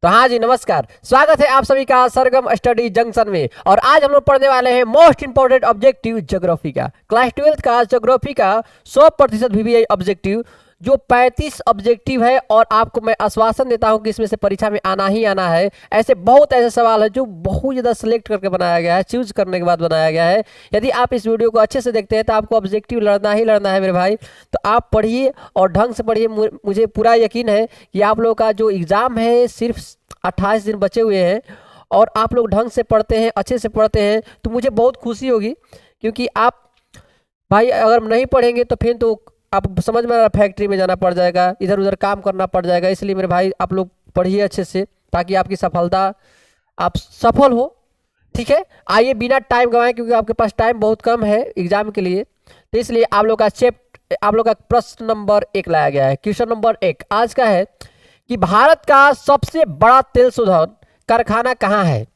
तो हाँ जी, नमस्कार। स्वागत है आप सभी का सरगम स्टडी जंक्शन में। और आज हम लोग पढ़ने वाले हैं मोस्ट इंपोर्टेंट ऑब्जेक्टिव ज्योग्राफी का, क्लास 12 का ज्योग्राफी का 100% वीवीआई ऑब्जेक्टिव, जो 35 ऑब्जेक्टिव है। और आपको मैं आश्वासन देता हूं कि इसमें से परीक्षा में आना ही आना है। ऐसे बहुत ऐसे सवाल है जो बहुत ज़्यादा सिलेक्ट करके बनाया गया है, चूज करने के बाद बनाया गया है। यदि आप इस वीडियो को अच्छे से देखते हैं तो आपको ऑब्जेक्टिव लड़ना ही लड़ना है मेरे भाई। तो आप पढ़िए और ढंग से पढ़िए। मुझे पूरा यकीन है कि आप लोगों का जो एग्ज़ाम है सिर्फ 28 दिन बचे हुए हैं और आप लोग ढंग से पढ़ते हैं, अच्छे से पढ़ते हैं, तो मुझे बहुत खुशी होगी। क्योंकि आप भाई अगर नहीं पढ़ेंगे तो फिर तो आप समझ में आ रहा, फैक्ट्री में जाना पड़ जाएगा, इधर उधर काम करना पड़ जाएगा। इसलिए मेरे भाई आप लोग पढ़िए अच्छे से, ताकि आपकी सफलता, आप सफल हो। ठीक है, आइए बिना टाइम गंवाए, क्योंकि आपके पास टाइम बहुत कम है एग्जाम के लिए। तो इसलिए आप लोग का प्रश्न नंबर 1 लाया गया है। क्वेश्चन नंबर 1 आज का है कि भारत का सबसे बड़ा तेल शोधन कारखाना कहाँ है।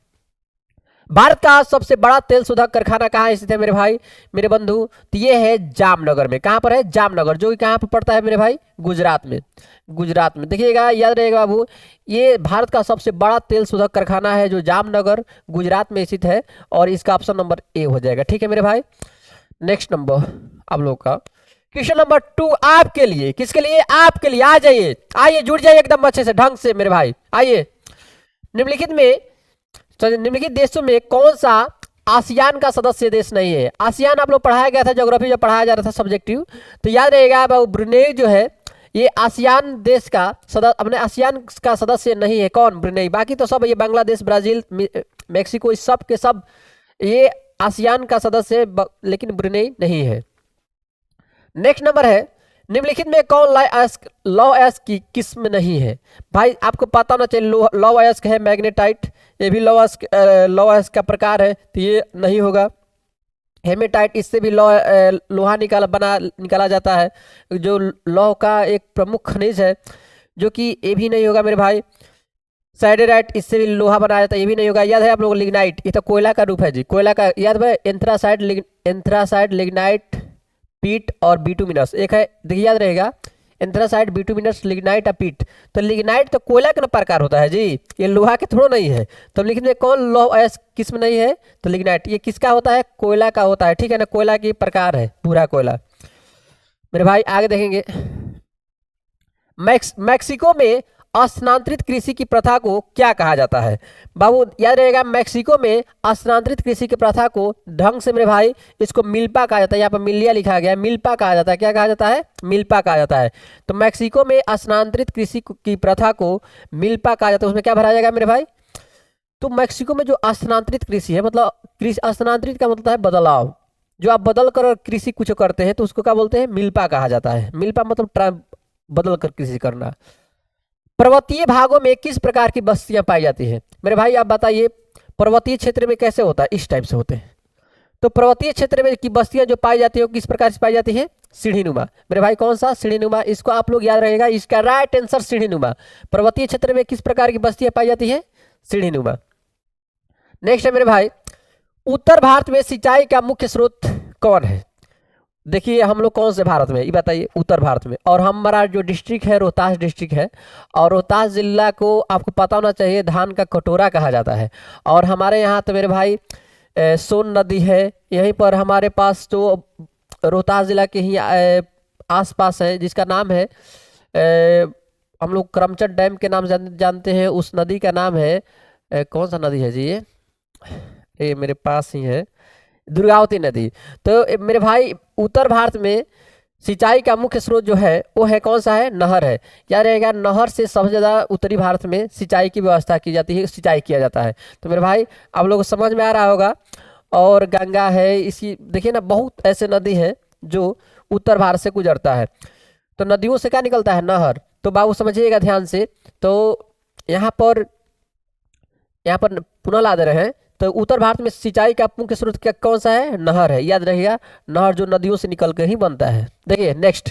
भारत का सबसे बड़ा तेल शोधक कारखाना कहाँ स्थित है मेरे भाई, मेरे बंधु? तो ये है जामनगर में। कहाँ पर है? जामनगर, जो कि कहाँ पर पड़ता है मेरे भाई? गुजरात में। गुजरात में देखिएगा, याद रहेगा बाबू, ये भारत का सबसे बड़ा तेल शोधक कारखाना है जो जामनगर गुजरात में स्थित है। और इसका ऑप्शन नंबर ए हो जाएगा। ठीक है मेरे भाई। नेक्स्ट नंबर आप लोग का क्वेश्चन नंबर 2 आपके लिए। किसके लिए? आपके लिए। आ जाइए, आइए, जुड़ जाइए एकदम अच्छे से ढंग से मेरे भाई। आइए, निम्नलिखित देशों में कौन सा आसियान का सदस्य देश नहीं है? आसियान आप लोग पढ़ाया गया था ज्योग्राफी जब पढ़ाया जा रहा था सब्जेक्टिव, तो याद रहेगा बाबू, ब्रुनेई जो है ये आसियान देश का अपने आसियान का सदस्य नहीं है। कौन? ब्रुनेई। बाकी तो सब ये बांग्लादेश, ब्राजील, मेक्सिको, इस सब के सब ये आसियान का सदस्य है, लेकिन ब्रुनेई नहीं है। नेक्स्ट नंबर है, निम्नलिखित में कौन लौह अयस्क की किस्म नहीं है? भाई आपको पता होना चाहिए, लौह अयस्क है मैग्नेटाइट, ये भी लौह अयस्क का प्रकार है, तो ये नहीं होगा। हेमेटाइट, इससे भी लोहा निकाला जाता है, जो लौह का एक प्रमुख खनिज है, जो कि ये भी नहीं होगा मेरे भाई। साइडेराइट, इससे भी लोहा बनाया जाता है, ये भी नहीं होगा। याद है आप लोग लिग्नाइट, ये तो कोयला का रूप है जी, कोयला का। याद है एंथ्रासाइड, लिग्नाइट, पीट और बिटुमिनस एक है। देखिए याद रहेगा, एंथ्रासाइड, बिटुमिनस, लिग्नाइट और पीट। तो लिग्नाइट तो कोयला का प्रकार होता है जी, ये लोहा के थोड़ा नहीं है। तो लिखित में कौन लौह अयस्क किस्म नहीं है? तो लिग्नाइट। ये किसका होता है? कोयला का होता है। ठीक है ना, कोयला की प्रकार है, पूरा कोयला। मेरे भाई आगे देखेंगे, मैक्सिको में स्थानांतरित कृषि की प्रथा को क्या कहा जाता है? बाबू याद रहेगा, मैक्सिको में स्थानांतरित कृषि की प्रथा को ढंग से मेरे भाई इसको मिल्पा कहा जाता है। यहाँ पर मिलिया लिखा गया है, मिल्पा कहा जाता है। क्या कहा जाता है? मिल्पा कहा जाता है। तो मैक्सिको में स्थानांतरित कृषि की प्रथा को मिल्पा कहा जाता है। उसमें क्या भरा जाएगा मेरे भाई? तो मैक्सिको में जो स्थानांतरित कृषि है, मतलब कृषि स्थानांतरित का मतलब है बदलाव, जो आप बदल कर कृषि कुछ करते हैं तो उसको क्या बोलते हैं? मिल्पा कहा जाता है। मिल्पा मतलब बदल कर कृषि करना। पर्वतीय भागों में किस प्रकार की बस्तियां पाई जाती है? मेरे भाई आप बताइए, पर्वतीय क्षेत्र में कैसे होता है? इस टाइप से होते हैं। तो पर्वतीय क्षेत्र में की बस्तियां जो पाई जाती है वो किस प्रकार से पाई जाती है? सीढ़ीनुमा। मेरे भाई कौन सा? सीढ़ीनुमा। इसको आप लोग याद रहेगा, इसका राइट आंसर सीढ़ीनुमा। पर्वतीय क्षेत्र में किस प्रकार की बस्तियां पाई जाती है? सीढ़ीनुमा। नेक्स्ट है मेरे भाई, उत्तर भारत में सिंचाई का मुख्य स्रोत कौन है? देखिए हम लोग कौन से भारत में, ये बताइए? उत्तर भारत में। और हमारा जो डिस्ट्रिक्ट है रोहतास डिस्ट्रिक्ट है, और रोहतास जिला को आपको पता होना चाहिए धान का कटोरा कहा जाता है। और हमारे यहाँ तो मेरे भाई सोन नदी है, यहीं पर हमारे पास तो रोहतास जिला के ही आसपास है, जिसका नाम है हम लोग करमचट डैम के नाम जानते हैं। उस नदी का नाम है कौन सा नदी है जी? ये मेरे पास ही है, दुर्गावती नदी। तो मेरे भाई उत्तर भारत में सिंचाई का मुख्य स्रोत जो है वो है कौन सा है? नहर है। क्या रहेगा? नहर से सबसे ज़्यादा उत्तरी भारत में सिंचाई की व्यवस्था की जाती है, सिंचाई किया जाता है। तो मेरे भाई आप लोगों को समझ में आ रहा होगा। और गंगा है, इसी देखिए ना, बहुत ऐसे नदी हैं जो उत्तर भारत से गुजरता है। तो नदियों से क्या निकलता है? नहर। तो बाबू समझिएगा ध्यान से। तो यहाँ पर पुनः ला दे रहे हैं। तो उत्तर भारत में सिंचाई का मुख्य स्रोत क्या कौन सा है? नहर है। याद रहिएगा, नहर जो नदियों से निकल के ही बनता है। देखिए नेक्स्ट,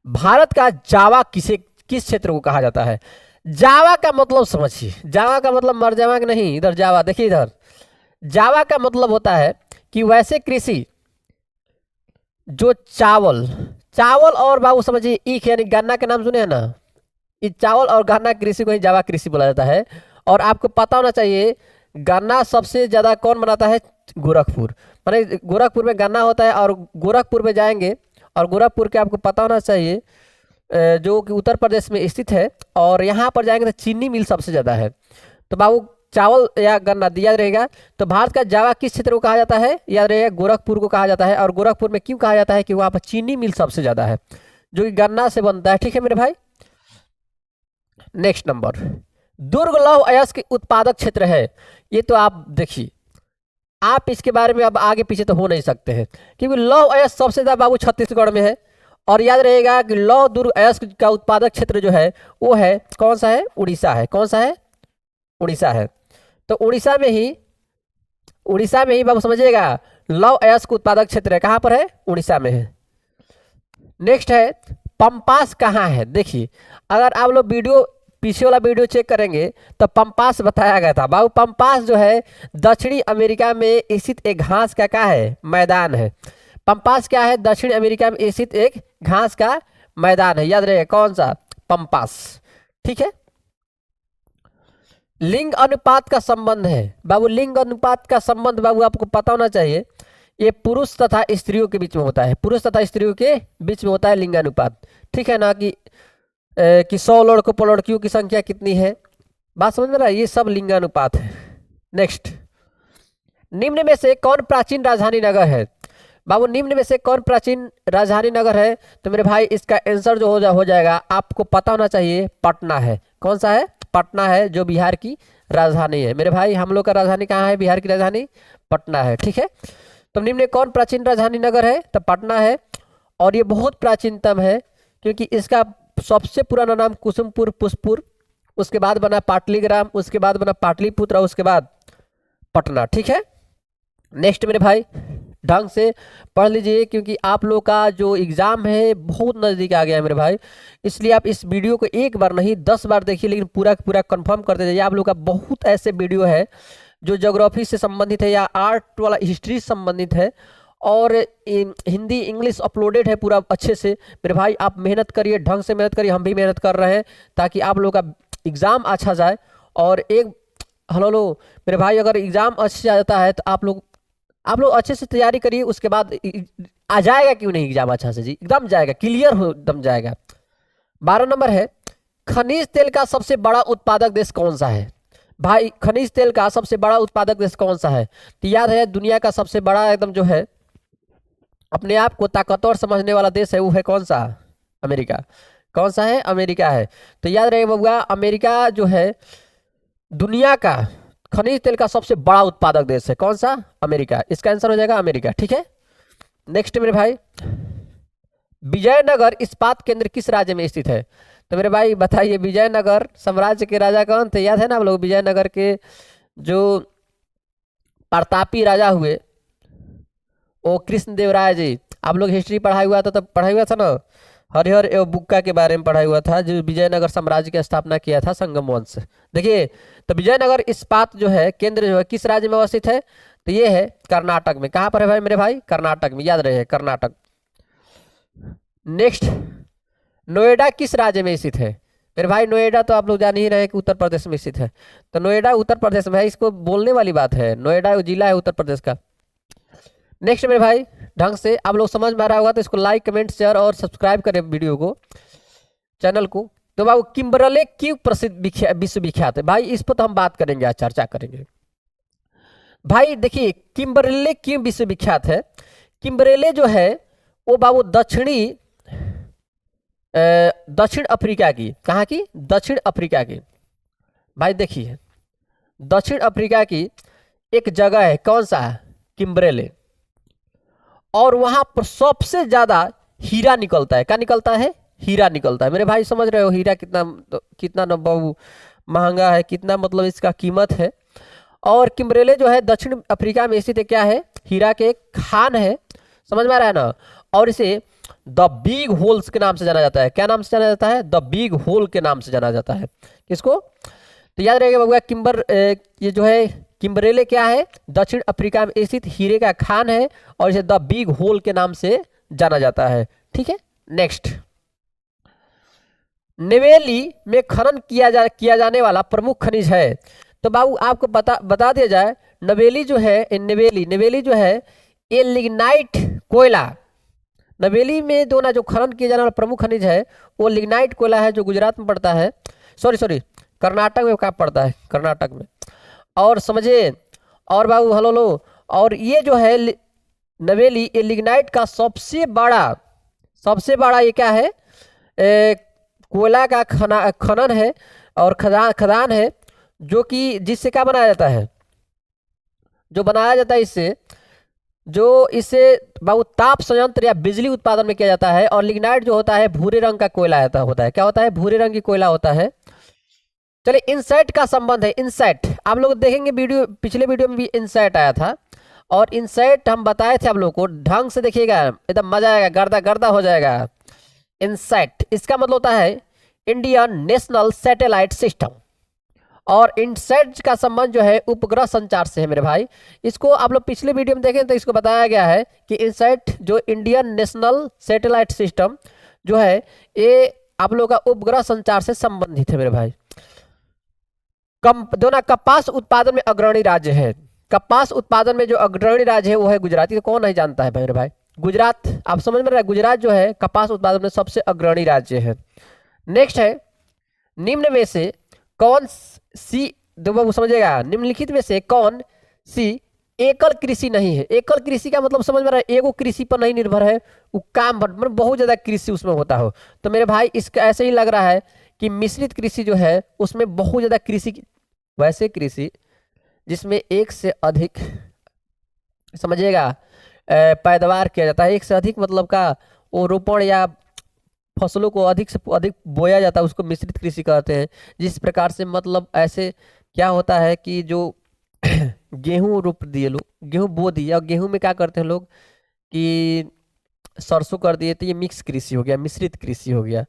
भारत का जावा किस क्षेत्र को कहा जाता है? जावा का मतलब समझिए, जावा का मतलब मर जावा नहीं, इधर जावा देखिए, इधर जावा का मतलब होता है कि वैसे कृषि जो चावल और बाबू समझिए ईख यानी गन्ना के नाम सुने हैं ना, इस चावल और गन्ना कृषि को ही जावा कृषि बोला जाता है। और आपको पता होना चाहिए गन्ना सबसे ज़्यादा कौन बनाता है? गोरखपुर। माने गोरखपुर में गन्ना होता है, और गोरखपुर में जाएंगे और गोरखपुर के आपको पता होना चाहिए जो कि उत्तर प्रदेश में स्थित है, और यहाँ पर जाएंगे तो चीनी मिल सबसे ज़्यादा है। तो बाबू चावल या गन्ना दिया रहेगा। तो भारत का जावा किस क्षेत्र को कहा जाता है? याद रहेगा गोरखपुर को कहा जाता है। और गोरखपुर में क्यों कहा जाता है? कि वहाँ पर चीनी मिल सबसे ज़्यादा है जो कि गन्ना से बनता है। ठीक है मेरे भाई। नेक्स्ट नंबर, दुर्ग लौह अयस्क उत्पादक क्षेत्र है। ये तो आप देखिए, आप इसके बारे में अब आगे पीछे तो हो नहीं सकते हैं, क्योंकि लौह अयस्क सबसे ज़्यादा बाबू छत्तीसगढ़ में है। और याद रहेगा कि लौह दुर्ग अयस्क का उत्पादक क्षेत्र जो है वो है कौन सा है? उड़ीसा है। कौन सा है? उड़ीसा है। तो उड़ीसा में ही बाबू समझिएगा लौह अयस्क उत्पादक क्षेत्र है। कहाँ पर है? उड़ीसा में है। नेक्स्ट है पंपास कहाँ है? देखिए, अगर आप लोग वीडियो पीछे वाला वीडियो चेक करेंगे तो पंपास बताया गया था। बाबू पंपास जो है दक्षिणी अमेरिका में स्थित एक घास का क्या है? मैदान है। पंपास क्या है? दक्षिण अमेरिका में स्थित एक घास का मैदान है। याद रहे कौन सा? पंपास। ठीक है। लिंग अनुपात का संबंध है। बाबू लिंग अनुपात का संबंध बाबू आपको पता होना चाहिए, ये पुरुष तथा स्त्रियों के बीच में होता है। पुरुष तथा स्त्रियों के बीच में होता है लिंगानुपात। ठीक है ना, कि 100 लड़कों पर लड़कियों की संख्या कितनी है। बात समझ में रहा है? ये सब लिंगानुपात है। नेक्स्ट, निम्न में से कौन प्राचीन राजधानी नगर है? बाबू निम्न में से कौन प्राचीन राजधानी नगर है? तो मेरे भाई इसका आंसर जो हो जाएगा आपको पता होना चाहिए, पटना है। कौन सा है? पटना है, जो बिहार की राजधानी है। मेरे भाई हम लोग का राजधानी कहाँ है? बिहार की राजधानी पटना है। ठीक है। तो निम्न में कौन प्राचीन राजधानी नगर है? तो पटना है। और ये बहुत प्राचीनतम है, क्योंकि इसका सबसे पुराना नाम कुसुमपुर पुष्पुर, उसके बाद बना पाटलीग्राम, उसके बाद बना पाटलिपुत्र, उसके बाद पटना। ठीक है। नेक्स्ट मेरे भाई ढंग से पढ़ लीजिए, क्योंकि आप लोग का जो एग्ज़ाम है बहुत नज़दीक आ गया है मेरे भाई। इसलिए आप इस वीडियो को एक बार नहीं 10 बार देखिए, लेकिन पूरा पूरा कंफर्म करते जाइए। आप लोग का बहुत ऐसे वीडियो है जो ज्योग्राफी से संबंधित है या आर्ट वाला हिस्ट्री से संबंधित है, और हिंदी इंग्लिश अपलोडेड है पूरा अच्छे से। मेरे भाई आप मेहनत करिए, ढंग से मेहनत करिए, हम भी मेहनत कर रहे हैं ताकि आप लोग का एग्ज़ाम अच्छा जाए। और एक हेलो मेरे भाई, अगर एग्ज़ाम अच्छे जाता है तो आप लोग अच्छे से तैयारी करिए, उसके बाद आ जाएगा। क्यों नहीं एग्जाम अच्छा से जी? एकदम जाएगा, क्लियर हो एकदम जाएगा। 12 नंबर है, खनिज तेल का सबसे बड़ा उत्पादक देश कौन सा है? भाई खनिज तेल का सबसे बड़ा उत्पादक देश कौन सा है? तो याद है दुनिया का सबसे बड़ा एकदम जो है अपने आप को ताकतवर समझने वाला देश है, वो है कौन सा? अमेरिका। कौन सा है? अमेरिका है। तो याद रहे बबुआ, अमेरिका जो है दुनिया का खनिज तेल का सबसे बड़ा उत्पादक देश है। कौन सा? अमेरिका। इसका आंसर हो जाएगा अमेरिका। ठीक है। नेक्स्ट मेरे भाई, विजयनगर इस्पात केंद्र किस राज्य में स्थित है? तो मेरे भाई बताइए, विजयनगर साम्राज्य के राजा कौन थे? याद है ना आप लोग? विजयनगर के जो प्रतापी राजा हुए वो कृष्णदेवराय जी। आप लोग हिस्ट्री पढ़ाई हुआ था, तब पढ़ाई हुआ था ना, हरिहर एवं बुक्का के बारे में पढ़ाई हुआ था, जो विजयनगर साम्राज्य की स्थापना किया था संगम वंश। देखिए, तो विजयनगर इस्पात जो है केंद्र जो है किस राज्य में अवस्थित है? तो ये है कर्नाटक में। कहाँ पर है भाई मेरे भाई? कर्नाटक में। याद रहे कर्नाटक। नेक्स्ट, नोएडा किस राज्य में स्थित है? मेरे भाई नोएडा तो आप लोग जान ही रहे हैं कि उत्तर प्रदेश में स्थित है। तो नोएडा उत्तर प्रदेश में है, इसको बोलने वाली बात है, नोएडा जिला है उत्तर प्रदेश का। नेक्स्ट मेरे भाई ढंग से आप लोग समझ में आ रहा होगा, तो इसको लाइक कमेंट शेयर और सब्सक्राइब करें वीडियो को, चैनल को। तो बाबू किम्बरले क्यों प्रसिद्ध विश्वविख्यात है? भाई इस पर तो हम बात करेंगे, आज चर्चा करेंगे। भाई देखिए, किम्बरले क्यों विश्वविख्यात है? किम्बरले जो है वो बाबू दक्षिण अफ्रीका की, कहाँ की? दक्षिण अफ्रीका की। भाई देखिए, दक्षिण अफ्रीका की एक जगह है, कौन सा? किम्बरले। और वहां पर सबसे ज्यादा हीरा निकलता है। क्या निकलता है? हीरा निकलता है। मेरे भाई समझ रहे हो हीरा कितना न बहु महंगा है, कितना मतलब इसका कीमत है। और किम्बरले जो है दक्षिण अफ्रीका में स्थित क्या है? हीरा के एक खान है। समझ में आ रहा है ना? और इसे द बिग होल्स के नाम से जाना जाता है। क्या नाम से जाना जाता है? द बिग होल के नाम से जाना जाता है। किसको? तो याद रहेगा बबुआ, ये जो है किम्बरले क्या है? दक्षिण अफ्रीका में स्थित हीरे का खान है, और इसे द बिग होल के नाम से जाना जाता है। ठीक है। नेक्स्ट, नेवेली में खनन किया जाने वाला प्रमुख खनिज है। तो बाबू आपको बता दिया जाए, नवेली जो है, नेवेली जो है ये लिग्नाइट कोयला, नवेली में जो खनन किया जाने वाला प्रमुख खनिज है वो लिग्नाइट कोयला है, जो गुजरात में पड़ता है, सॉरी कर्नाटक में कहाँ पड़ता है, कर्नाटक में। और समझे, और बाबू हलो लो, और ये जो है नवेली, ये लिग्नाइट का सबसे बड़ा ये क्या है, कोयला का खनन है और खदान है, जो कि जिससे क्या बनाया जाता है, जो बनाया जाता है इससे बाबू ताप संयंत्र या बिजली उत्पादन में किया जाता है। और लिग्नाइट जो होता है भूरे रंग का कोयला होता है, क्या होता है, भूरे रंग की कोयला होता है। चलिए इनसाइट का संबंध है, इनसाइट आप लोग देखेंगे पिछले वीडियो में भी इनसाइट आया था, और इनसाइट हम बताए थे आप लोग को, ढंग से देखिएगा एकदम मजा आएगा, गर्दा हो जाएगा। इनसाइट इसका मतलब होता है इंडियन नेशनल सैटेलाइट सिस्टम, और इनसेट का संबंध जो है उपग्रह संचार से है मेरे भाई। इसको आप लोग पिछले वीडियो में देखें तो इसको बताया गया है कि इनसेट जो इंडियन नेशनल सैटेलाइट सिस्टम जो है ये आप लोग का उपग्रह संचार से संबंधित है मेरे भाई। दोनों कपास उत्पादन में अग्रणी राज्य है, कपास उत्पादन में जो अग्रणी राज्य है वो है गुजरात। ये कौन नहीं जानता है मेरे भाई, गुजरात आप समझ में रहे, गुजरात जो है कपास उत्पादन में सबसे अग्रणी राज्य है। नेक्स्ट है, निम्न में से कौन सी, देखो समझेगा, निम्नलिखित में से कौन सी एकल कृषि नहीं है। एकल कृषि का मतलब समझ में रहा है, एगो कृषि पर नहीं निर्भर है, वो काम मतलब बहुत ज्यादा कृषि उसमें होता हो। तो मेरे भाई इसका ऐसे ही लग रहा है कि मिश्रित कृषि जो है उसमें बहुत ज्यादा कृषि, वैसे कृषि जिसमें एक से अधिक समझिएगा पैदावार किया जाता है, एक से अधिक मतलब का वो रोपण या फसलों को अधिक से अधिक बोया जाता है, उसको मिश्रित कृषि कहते हैं। जिस प्रकार से मतलब ऐसे क्या होता है कि जो गेहूं रोप दिए लोग, गेहूं बो दिए, और गेहूं में क्या करते हैं लोग कि सरसों कर दिए, तो ये मिक्स कृषि हो गया, मिश्रित कृषि हो गया।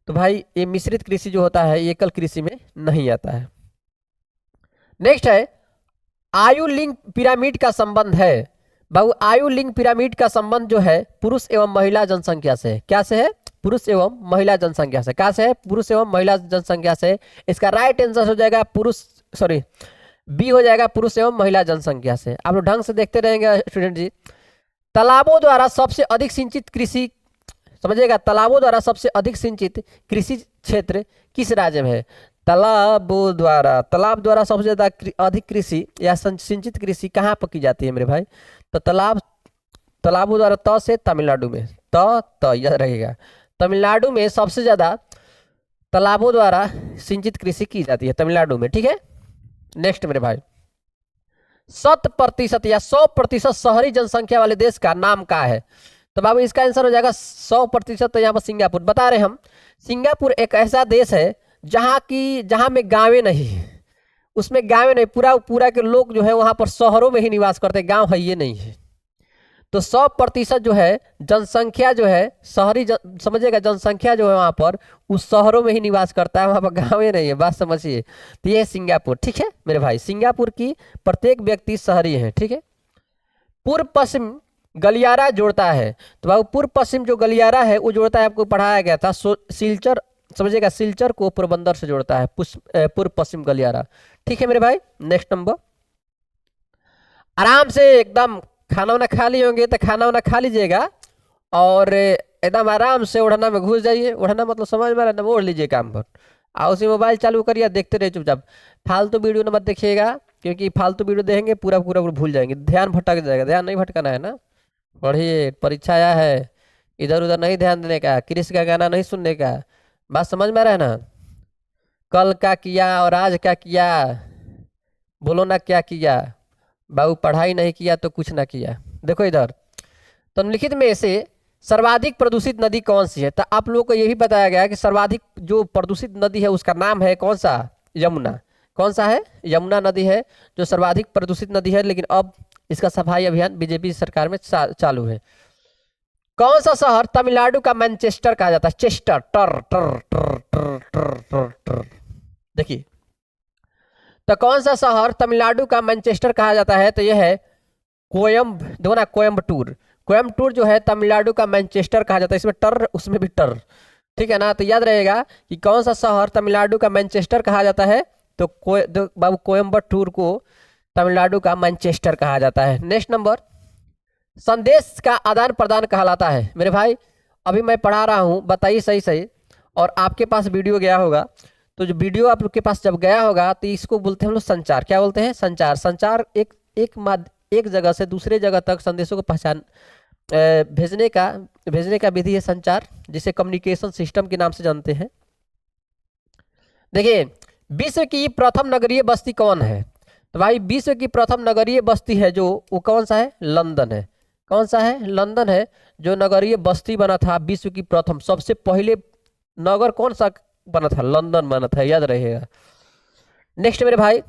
तो भाई ये मिश्रित कृषि जो होता है एकल कृषि में नहीं आता है। नेक्स्ट है, आयु लिंग पिरामिड का संबंध है। बाबू आयु लिंग पिरामिड का संबंध जो है पुरुष एवं महिला जनसंख्या से, क्या से है, पुरुष एवं महिला जनसंख्या से। क्या से है, पुरुष एवं महिला जनसंख्या से। इसका राइट आंसर हो जाएगा बी हो जाएगा, पुरुष एवं महिला जनसंख्या से। आप लोग ढंग से देखते रहेंगे स्टूडेंट जी। तालाबों द्वारा सबसे अधिक सिंचित कृषि, समझिएगा, तालाबों द्वारा सबसे अधिक सिंचित कृषि क्षेत्र किस राज्य में है। तालाब द्वारा सबसे ज्यादा अधिक कृषि या सिंचित कृषि कहाँ पर की जाती है मेरे भाई। तो तालाबों द्वारा त से तमिलनाडु में, त याद रहेगा, तमिलनाडु में सबसे ज्यादा तालाबों द्वारा सिंचित कृषि की जाती है, तमिलनाडु में, ठीक है। नेक्स्ट मेरे भाई, 100% या 100% शहरी जनसंख्या वाले देश का नाम क्या है। तो बाबू इसका आंसर हो जाएगा 100%, तो यहाँ पर सिंगापुर बता रहे हम। सिंगापुर एक ऐसा देश है जहाँ में गाँवें नहीं है, उसमें गाँवें नहीं, पूरा के लोग जो है वहाँ पर शहरों में ही निवास करते हैं, गाँव है ये नहीं है। तो 100% जो है जनसंख्या जो है शहरी समझिएगा, जनसंख्या जो है वहाँ पर उस शहरों में ही निवास करता है, वहाँ पर गाँवें नहीं है, बात समझिए। तो ये है सिंगापुर, ठीक है मेरे भाई। सिंगापुर की प्रत्येक व्यक्ति शहरी है, ठीक है। पूर्व पश्चिम गलियारा जोड़ता है। तो बाबू पूर्व पश्चिम जो गलियारा है वो जोड़ता है, आपको पढ़ाया गया था, सिलचर समझिएगा, सिलचर को पोरबंदर से जोड़ता है पूर्व पश्चिम गलियारा, ठीक है मेरे भाई। नेक्स्ट नंबर, आराम से एकदम खाना वाना खा लिए होंगे तो खाना वाना खा लीजिएगा और एकदम आराम से ओढ़ना में घुस जाइए। ओढ़ना मतलब समझ में रहा, ओढ़ लीजिए काम पर, और उसी मोबाइल चालू करिए, देखते रहिए चुपचाप। फालतू वीडियो न मत देखिएगा, क्योंकि फालतू वीडियो देखेंगे पूरा भूल जाएंगे, ध्यान भटक जाएगा। ध्यान नहीं भटकाना है ना, पढ़िए, परीक्षा आया है, इधर उधर नहीं ध्यान देने का, कृष्ण का गाना नहीं सुनने का, बात समझ में रहा ना। कल क्या किया और आज क्या किया, बोलो ना क्या किया। बाबू पढ़ाई नहीं किया तो कुछ ना किया। देखो इधर, तो निम्नलिखित में से सर्वाधिक प्रदूषित नदी कौन सी है। तो आप लोगों को यही बताया गया कि सर्वाधिक जो प्रदूषित नदी है उसका नाम है कौन सा, यमुना। कौन सा है, यमुना नदी है जो सर्वाधिक प्रदूषित नदी है। लेकिन अब इसका सफाई अभियान बीजेपी सरकार में चालू है। कौन सा शहर तमिलनाडु का मैनचेस्टर कहा जाता है, चेस्टर, टर टर टर टर टर टर टर। देखिए, तो कौन सा शहर तमिलनाडु का मैनचेस्टर कहा जाता है, तो यह है कोयम्बटूर। कोयम्बटूर जो है तमिलनाडु का मैनचेस्टर कहा जाता है। इसमें टर, उसमें भी टर, ठीक है ना। तो याद रहेगा कि कौन सा शहर तमिलनाडु का मैनचेस्टर कहा जाता है, तो बाबू कोयम्बटूर को तमिलनाडु का मैनचेस्टर कहा जाता है। नेक्स्ट नंबर, संदेश का आदान प्रदान कहलाता है। मेरे भाई अभी मैं पढ़ा रहा हूँ, बताइए सही सही, और आपके पास वीडियो गया होगा, तो जो वीडियो आप लोग के पास जब गया होगा तो इसको बोलते हैं हम लोग संचार। क्या बोलते हैं? संचार। संचार एक जगह से दूसरे जगह तक संदेशों को भेजने का विधि है संचार, जिसे कम्युनिकेशन सिस्टम के नाम से जानते हैं। देखिए, विश्व की प्रथम नगरीय बस्ती कौन है? तो भाई विश्व की प्रथम नगरीय बस्ती है जो, वो कौन सा है? लंदन है। कौन सा है? लंदन है। जो नगरीय बस्ती बना था विश्व की प्रथम, सबसे पहले नगर कौन सा बना था? लंदन बना था, याद रहेगा। नेक्स्ट मेरे भाई,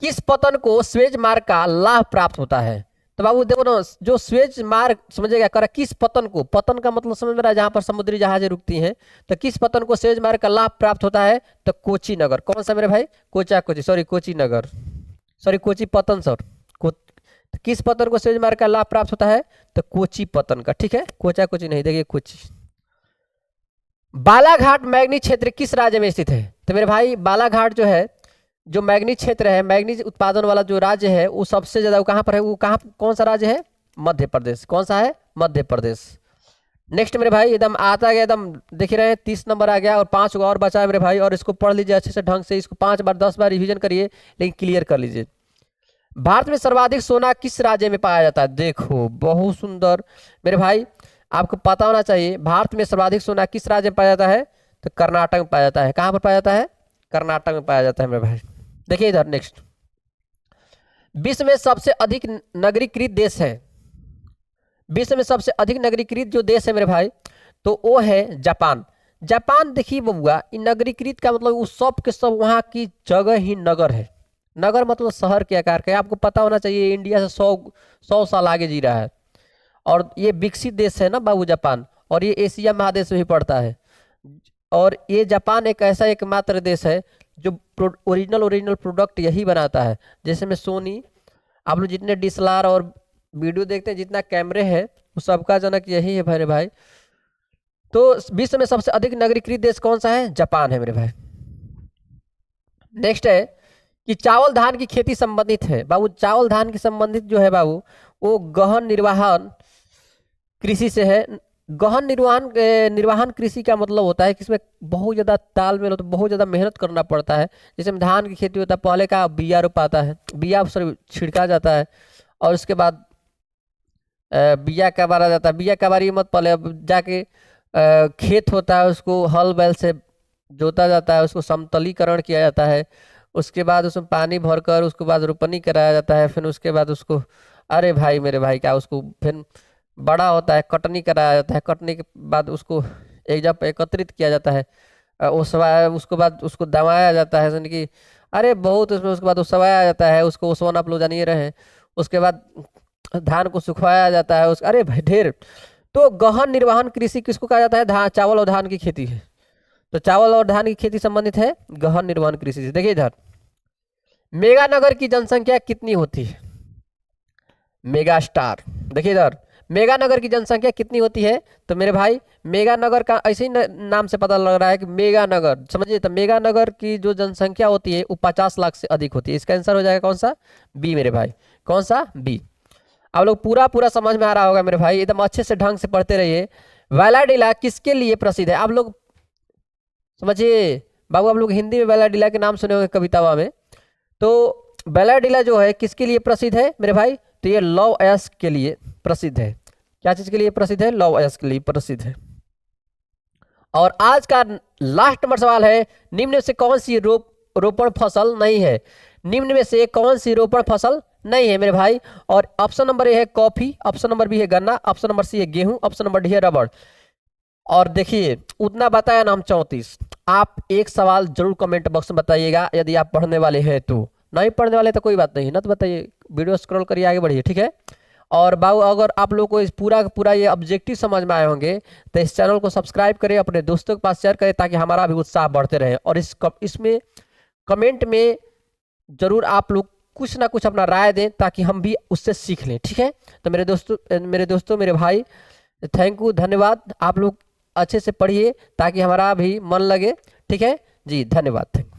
किस पतन को स्वेज मार्ग का लाभ प्राप्त होता है? तो बाबू देखो ना, जो स्वेज मार्ग समझेगा कर, किस पतन को, पतन का मतलब समझ में रहा है जहां पर समुद्री जहाजें रुकती हैं, तो किस पतन को स्वेज मार्ग का लाभ प्राप्त होता है? तो कोची नगर। कौन सा मेरे भाई? कोची नगर, सॉरी कोची पतन सर। तो किस पतन को स्वेज मार्ग का लाभ प्राप्त होता है? तो कोची पतन का। ठीक है, कोची नहीं, देखिए कोची। बालाघाट मैग्नी क्षेत्र किस राज्य में स्थित है? तो मेरे भाई बालाघाट जो है, जो मैग्नीज क्षेत्र है, मैग्नीज उत्पादन वाला जो राज्य है, वो सबसे ज्यादा कहाँ पर है? वो कहाँ, कौन सा राज्य है? मध्य प्रदेश। कौन सा है? मध्य प्रदेश। नेक्स्ट मेरे भाई, एकदम आता गया, एकदम देख रहे हैं 30 नंबर आ गया, और 5 और बचा है मेरे भाई, और इसको पढ़ लीजिए अच्छे से ढंग से, इसको 5 बार 10 बार रिवीजन करिए, लेकिन क्लियर कर लीजिए। भारत में सर्वाधिक सोना किस राज्य में पाया जाता है? देखो बहुत सुंदर मेरे भाई, आपको पता होना चाहिए, भारत में सर्वाधिक सोना किस राज्य में पाया जाता है? तो कर्नाटक में पाया जाता है। कहाँ पर पाया जाता है? कर्नाटक में पाया जाता है मेरे भाई। देखिए इधर नेक्स्ट, विश्व में सबसे अधिक नगरीकृत देश है, विश्व में सबसे अधिक नगरीकृत जो देश है मेरे भाई, तो वो है जापान। जापान देखिए बबुआ, इन नगरीकृत का मतलब उस सब के सब वहाँ की जगह ही नगर है। नगर मतलब शहर के आकार का। आपको पता होना चाहिए इंडिया से 100 साल आगे जी रहा है, और ये विकसित देश है ना बाबू जापान, और ये एशिया महादेश में ही पड़ता है। और ये जापान एक ऐसा एकमात्र देश है जो ओरिजिनल प्रोडक्ट यही बनाता है। जैसे में सोनी, आप लोग जितने डीएसएलआर और वीडियो देखते हैं, जितना कैमरे हैं, वो सबका जनक यही है मेरे भाई। तो विश्व में सबसे अधिक नगरीकृत देश कौन सा है? जापान है मेरे भाई। नेक्स्ट है कि चावल धान की खेती संबंधित है बाबू, चावल धान की संबंधित जो है बाबू, वो गहन निर्वाहन कृषि से है। गहन निर्वाहन कृषि का मतलब होता है कि इसमें बहुत ज़्यादा तालमेल होता है, बहुत ज़्यादा मेहनत करना पड़ता है। जैसे में धान की खेती होता है, पहले का बिया रोपाता है, बिया सॉरी छिड़का जाता है, और उसके बाद बिया कबारा जाता है। बिया कबारी मत, पहले अब जाके खेत होता है, उसको हल बैल से जोता जाता है, उसको समतलीकरण किया जाता है, उसके बाद उसमें पानी भरकर उसके बाद रोपनी कराया जाता है, फिर उसके बाद उसको, अरे भाई मेरे भाई क्या, उसको फिर बड़ा होता है, कटनी कराया जाता है, कटनी के बाद उसको एक जगह एकत्रित किया जाता है, उसके बाद उसको दबाया जाता है, यानी कि अरे बहुत उसमें, उसके बाद उसवाया जाता है, उसको ओसवन आप लोग जान ही रहे हैं। उसके बाद धान को सुखवाया जाता है, उस अरे भाई ढेर। तो गहन निर्वाहन कृषि किसको कहा जाता है? धान, चावल और धान की खेती है। तो चावल और धान की खेती संबंधित है गहन निर्वाहन कृषि से। देखिए इधर, मेगानगर की जनसंख्या कितनी होती है? Mega star. देखिए इधर, मेगानगर की जनसंख्या कितनी होती है? तो मेरे भाई मेगानगर का ऐसे ही नाम से पता लग रहा है कि मेगानगर, समझिए। तो मेगानगर की जो जनसंख्या होती है वो 50 लाख से अधिक होती है। इसका आंसर हो जाएगा कौन सा? बी मेरे भाई। कौन सा? बी। आप लोग पूरा समझ में आ रहा होगा मेरे भाई, एकदम अच्छे से ढंग से पढ़ते रहिए। वैलाडिला किसके लिए प्रसिद्ध है? आप लोग समझिए बाबू, आप लोग हिंदी में वैलाडिला के नाम सुने होंगे कवितावा में। तो वैलाडिला जो है किसके लिए प्रसिद्ध है मेरे भाई? तो ये लव ऐश के लिए प्रसिद्ध है। क्या चीज के लिए प्रसिद्ध है? लव ऐश के लिए प्रसिद्ध है। और आज का लास्ट नंबर सवाल है, निम्न में से कौन सी रोपण फसल नहीं है? निम्न में से कौन सी रोपण फसल नहीं है मेरे भाई? और ऑप्शन नंबर ए है कॉफी, ऑप्शन नंबर बी है गन्ना, ऑप्शन नंबर सी है गेहूं, ऑप्शन नंबर डी है रबड़। और देखिए उतना बताया नाम 34। आप एक सवाल जरूर कमेंट बॉक्स में बताइएगा, यदि आप पढ़ने वाले हैं तो। नहीं पढ़ने वाले तो कोई बात नहीं ना, तो बताइए, वीडियो स्क्रॉल करिए, आगे बढ़िए, ठीक है। और बाबू अगर आप लोग को इस पूरा ये ऑब्जेक्टिव समझ में आए होंगे तो इस चैनल को सब्सक्राइब करें, अपने दोस्तों के पास शेयर करें, ताकि हमारा भी उत्साह बढ़ते रहे। और इसमें कमेंट में जरूर आप लोग कुछ ना कुछ अपना राय दें, ताकि हम भी उससे सीख लें, ठीक है। तो मेरे दोस्तों मेरे भाई, थैंक यू, धन्यवाद। आप लोग अच्छे से पढ़िए ताकि हमारा भी मन लगे। ठीक है जी, धन्यवाद, थैंक